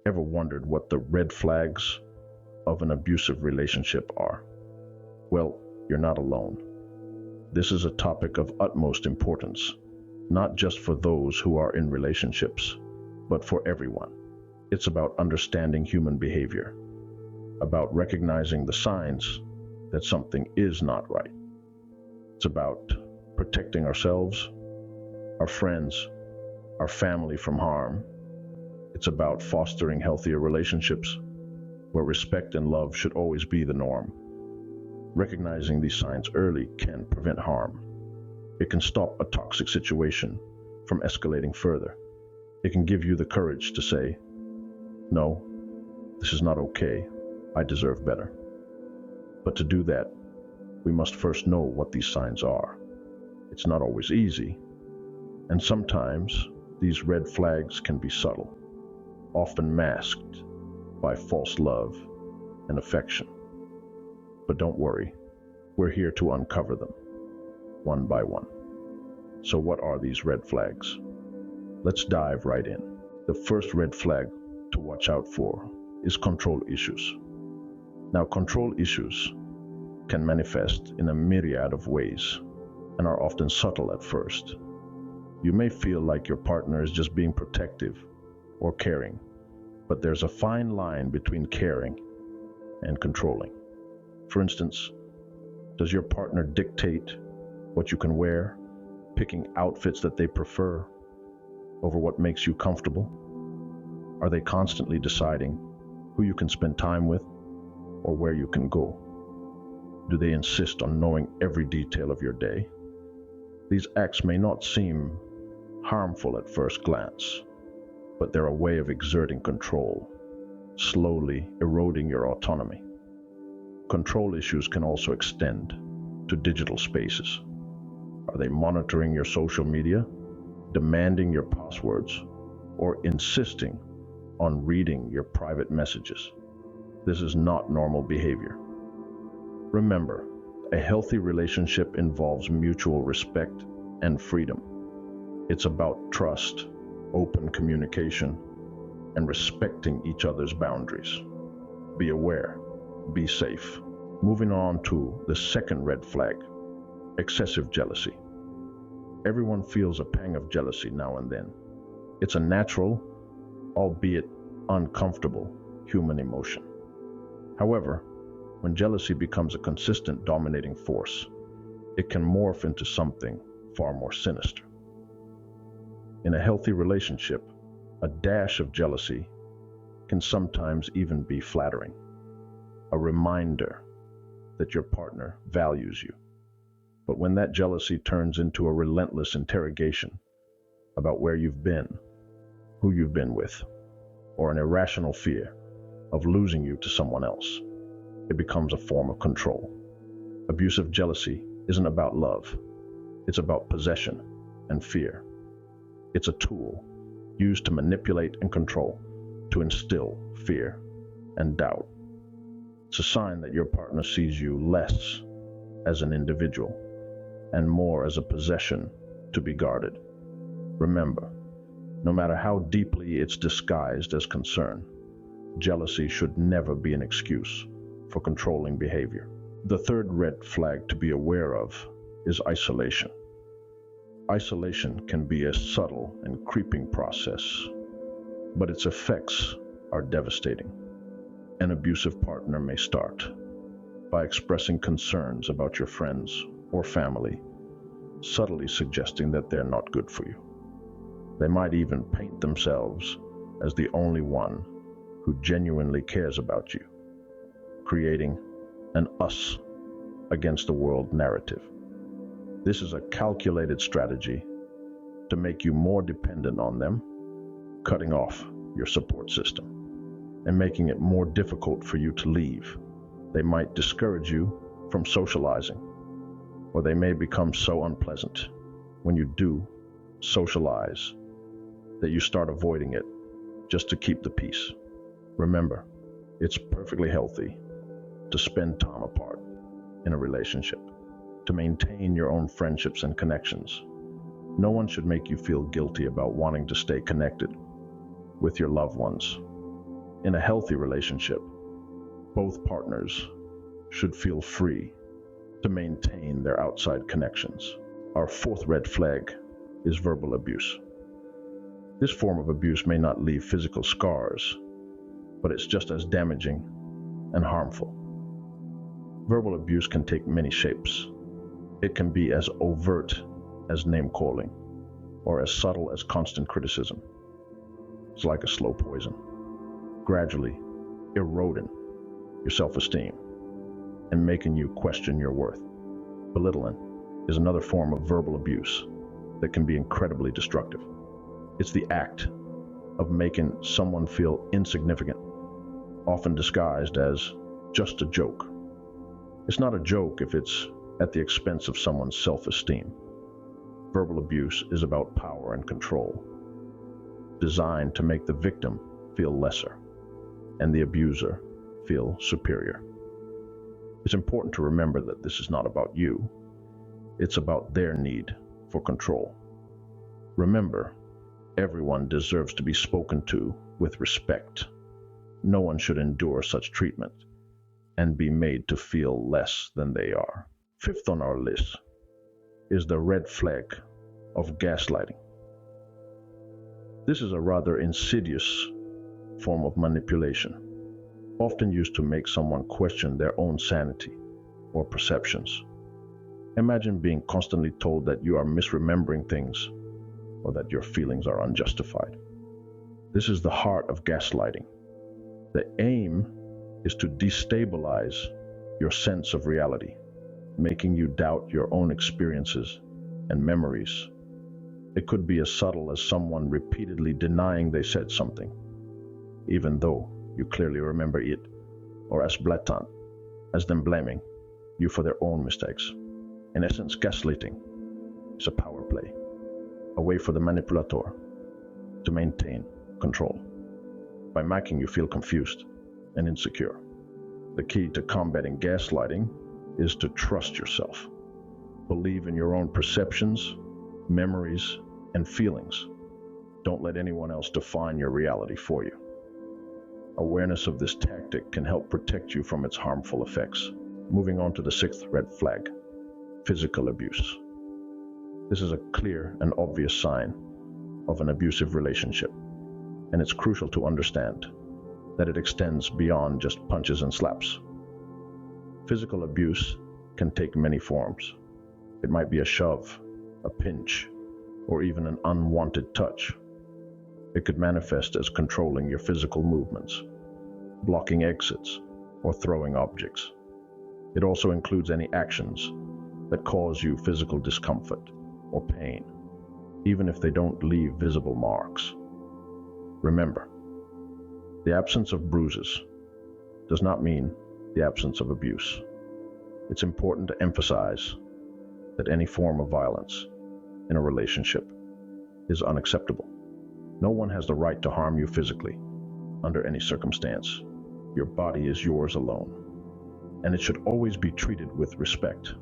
Ever wondered what the red flags of an abusive relationship are? Well, you're not alone. This is a topic of utmost importance, not just for those who are in relationships, but for everyone. It's about understanding human behavior, about recognizing the signs that something is not right. It's about protecting ourselves, our friends, our family from harm. It's about fostering healthier relationships where respect and love should always be the norm. Recognizing these signs early can prevent harm. It can stop a toxic situation from escalating further. It can give you the courage to say, no, this is not okay. I deserve better. But to do that, we must first know what these signs are. It's not always easy, and sometimes these red flags can be subtle, often masked by false love and affection. But don't worry, we're here to uncover them, one by one. So what are these red flags? Let's dive right in. The first red flag to watch out for is control issues. Now, control issues can manifest in a myriad of ways and are often subtle at first. You may feel like your partner is just being protective or caring, but there's a fine line between caring and controlling. For instance, does your partner dictate what you can wear, picking outfits that they prefer over what makes you comfortable? Are they constantly deciding who you can spend time with or where you can go? Do they insist on knowing every detail of your day? These acts may not seem harmful at first glance, but they're a way of exerting control, slowly eroding your autonomy. Control issues can also extend to digital spaces. Are they monitoring your social media, demanding your passwords, or insisting on reading your private messages? This is not normal behavior. Remember, a healthy relationship involves mutual respect and freedom. It's about trust, open communication, and respecting each other's boundaries. Be aware, be safe. Moving on to the second red flag, excessive jealousy. Everyone feels a pang of jealousy now and then. It's a natural, albeit uncomfortable, human emotion. However, when jealousy becomes a consistent dominating force, it can morph into something far more sinister. In a healthy relationship, a dash of jealousy can sometimes even be flattering, a reminder that your partner values you. But when that jealousy turns into a relentless interrogation about where you've been, who you've been with, or an irrational fear of losing you to someone else, it becomes a form of control. Abusive jealousy isn't about love. It's about possession and fear. It's a tool used to manipulate and control, to instill fear and doubt. It's a sign that your partner sees you less as an individual and more as a possession to be guarded. Remember, no matter how deeply it's disguised as concern, jealousy should never be an excuse for controlling behavior. The third red flag to be aware of is isolation. Isolation can be a subtle and creeping process, but its effects are devastating. An abusive partner may start by expressing concerns about your friends or family, subtly suggesting that they're not good for you. They might even paint themselves as the only one who genuinely cares about you, creating an us against the world narrative. This is a calculated strategy to make you more dependent on them, cutting off your support system and making it more difficult for you to leave. They might discourage you from socializing, or they may become so unpleasant when you do socialize that you start avoiding it just to keep the peace. Remember, it's perfectly healthy to spend time apart in a relationship, to maintain your own friendships and connections. No one should make you feel guilty about wanting to stay connected with your loved ones. In a healthy relationship, both partners should feel free to maintain their outside connections. Our fourth red flag is verbal abuse. This form of abuse may not leave physical scars, but it's just as damaging and harmful. Verbal abuse can take many shapes. It can be as overt as name-calling, or as subtle as constant criticism. It's like a slow poison, gradually eroding your self-esteem and making you question your worth. Belittling is another form of verbal abuse that can be incredibly destructive. It's the act of making someone feel insignificant, often disguised as just a joke. It's not a joke if it's at the expense of someone's self-esteem. Verbal abuse is about power and control, designed to make the victim feel lesser and the abuser feel superior. It's important to remember that this is not about you. It's about their need for control. Remember, everyone deserves to be spoken to with respect. No one should endure such treatment and be made to feel less than they are. Fifth on our list is the red flag of gaslighting. This is a rather insidious form of manipulation, often used to make someone question their own sanity or perceptions. Imagine being constantly told that you are misremembering things or that your feelings are unjustified. This is the heart of gaslighting. The aim is to destabilize your sense of reality, making you doubt your own experiences and memories. It could be as subtle as someone repeatedly denying they said something, even though you clearly remember it, or as blatant as them blaming you for their own mistakes. In essence, gaslighting is a power play, a way for the manipulator to maintain control by making you feel confused and insecure. The key to combating gaslighting is to trust yourself. Believe in your own perceptions, memories, and feelings. Don't let anyone else define your reality for you. Awareness of this tactic can help protect you from its harmful effects. Moving on to the sixth red flag, physical abuse. This is a clear and obvious sign of an abusive relationship, and it's crucial to understand that it extends beyond just punches and slaps. Physical abuse can take many forms. It might be a shove, a pinch, or even an unwanted touch. It could manifest as controlling your physical movements, blocking exits, or throwing objects. It also includes any actions that cause you physical discomfort or pain, even if they don't leave visible marks. Remember, the absence of bruises does not mean the absence of abuse. It's important to emphasize that any form of violence in a relationship is unacceptable. No one has the right to harm you physically under any circumstance. Your body is yours alone, and it should always be treated with respect.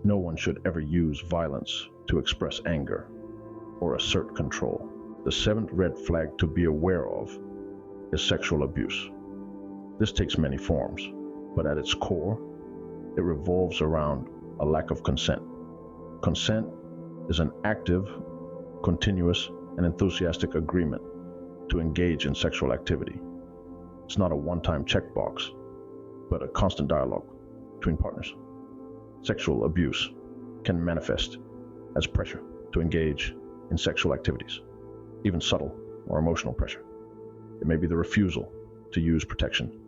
No one should ever use violence to express anger or assert control. The seventh red flag to be aware of is sexual abuse. This takes many forms, but at its core, it revolves around a lack of consent. Consent is an active, continuous, and enthusiastic agreement to engage in sexual activity. It's not a one-time checkbox, but a constant dialogue between partners. Sexual abuse can manifest as pressure to engage in sexual activities, even subtle or emotional pressure. It may be the refusal to use protection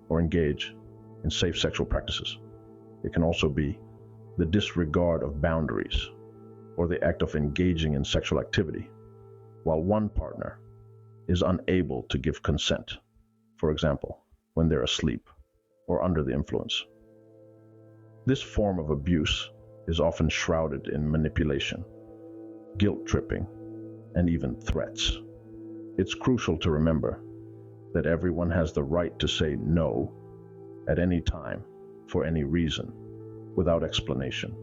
or engage in safe sexual practices. It can also be the disregard of boundaries or the act of engaging in sexual activity while one partner is unable to give consent, for example, when they're asleep or under the influence. This form of abuse is often shrouded in manipulation, guilt-tripping, and even threats. It's crucial to remember that everyone has the right to say no at any time, for any reason, without explanation.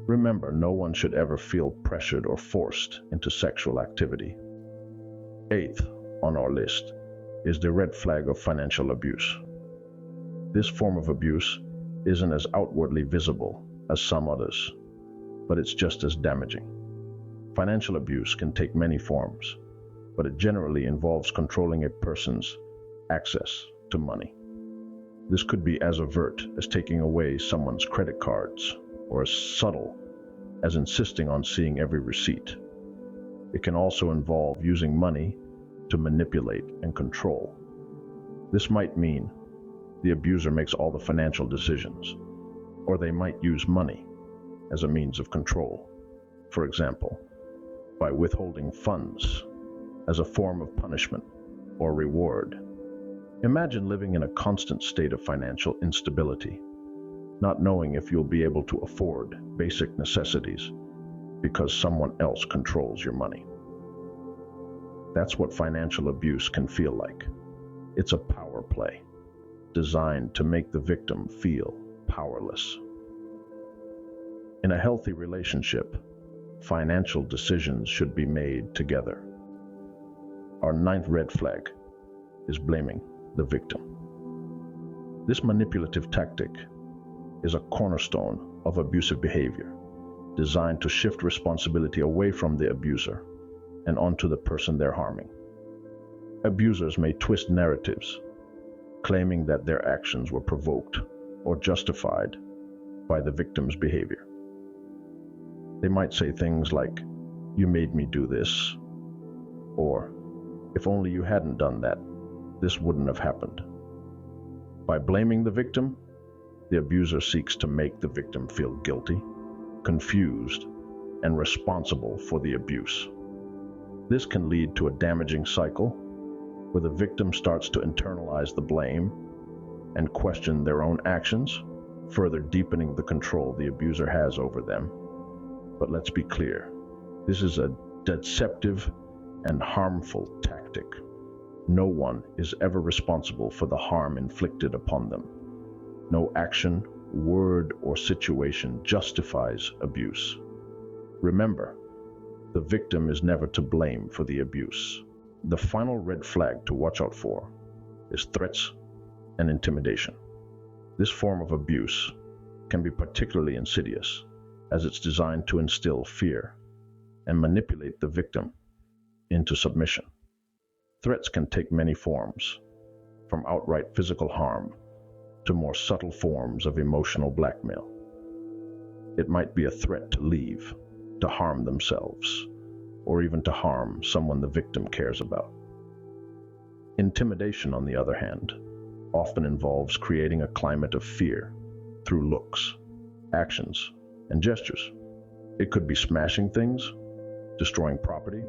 Remember, no one should ever feel pressured or forced into sexual activity. Eighth on our list is the red flag of financial abuse. This form of abuse isn't as outwardly visible as some others, but it's just as damaging. Financial abuse can take many forms, but it generally involves controlling a person's access to money. This could be as overt as taking away someone's credit cards, or as subtle as insisting on seeing every receipt. It can also involve using money to manipulate and control. This might mean the abuser makes all the financial decisions, or they might use money as a means of control. For example, by withholding funds as a form of punishment or reward. Imagine living in a constant state of financial instability, not knowing if you'll be able to afford basic necessities because someone else controls your money. That's what financial abuse can feel like. It's a power play, designed to make the victim feel powerless. In a healthy relationship, financial decisions should be made together. Our ninth red flag is blaming the victim. This manipulative tactic is a cornerstone of abusive behavior, designed to shift responsibility away from the abuser and onto the person they're harming. Abusers may twist narratives, claiming that their actions were provoked or justified by the victim's behavior. They might say things like, "You made me do this," or, "If only you hadn't done that, this wouldn't have happened." By blaming the victim, the abuser seeks to make the victim feel guilty, confused, and responsible for the abuse. This can lead to a damaging cycle where the victim starts to internalize the blame and question their own actions, further deepening the control the abuser has over them. But let's be clear, this is a deceptive and harmful tactic. No one is ever responsible for the harm inflicted upon them. No action, word, or situation justifies abuse. Remember, the victim is never to blame for the abuse. The final red flag to watch out for is threats and intimidation. This form of abuse can be particularly insidious, as it's designed to instill fear and manipulate the victim into submission. Threats can take many forms, from outright physical harm to more subtle forms of emotional blackmail. It might be a threat to leave, to harm themselves, or even to harm someone the victim cares about. Intimidation, on the other hand, often involves creating a climate of fear through looks, actions, and gestures. It could be smashing things, destroying property,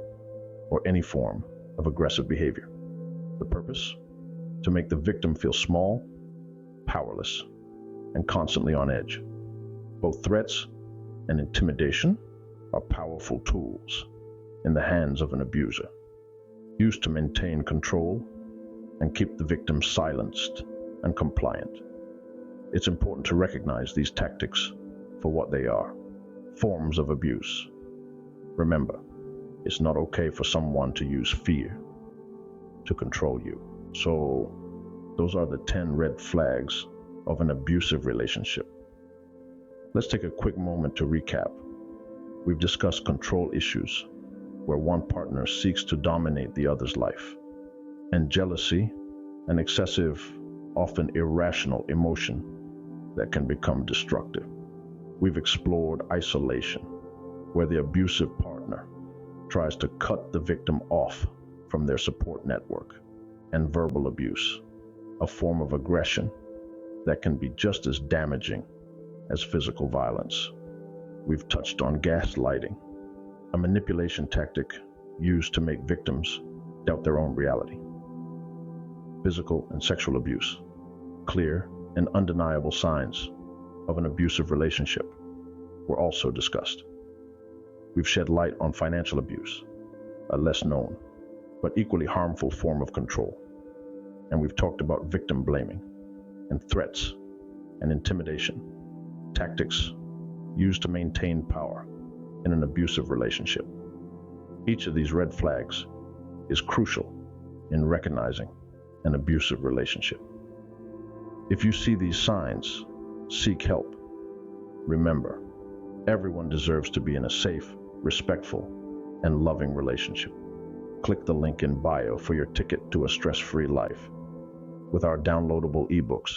or any form of aggressive behavior. The purpose? To make the victim feel small, powerless, and constantly on edge. Both threats and intimidation are powerful tools in the hands of an abuser, used to maintain control and keep the victim silenced and compliant. It's important to recognize these tactics for what they are, forms of abuse. Remember, it's not okay for someone to use fear to control you. So, those are the 10 red flags of an abusive relationship. Let's take a quick moment to recap. We've discussed control issues, where one partner seeks to dominate the other's life, and jealousy, an excessive, often irrational emotion that can become destructive. We've explored isolation, where the abusive partner tries to cut the victim off from their support network, and verbal abuse, a form of aggression that can be just as damaging as physical violence. We've touched on gaslighting, a manipulation tactic used to make victims doubt their own reality. Physical and sexual abuse, clear and undeniable signs of an abusive relationship, were also discussed. We've shed light on financial abuse, a less known but equally harmful form of control. And we've talked about victim blaming and threats and intimidation, tactics used to maintain power in an abusive relationship. Each of these red flags is crucial in recognizing an abusive relationship. If you see these signs, seek help. Remember, everyone deserves to be in a safe, respectful, and loving relationship. Click the link in bio for your ticket to a stress-free life. With our downloadable ebooks,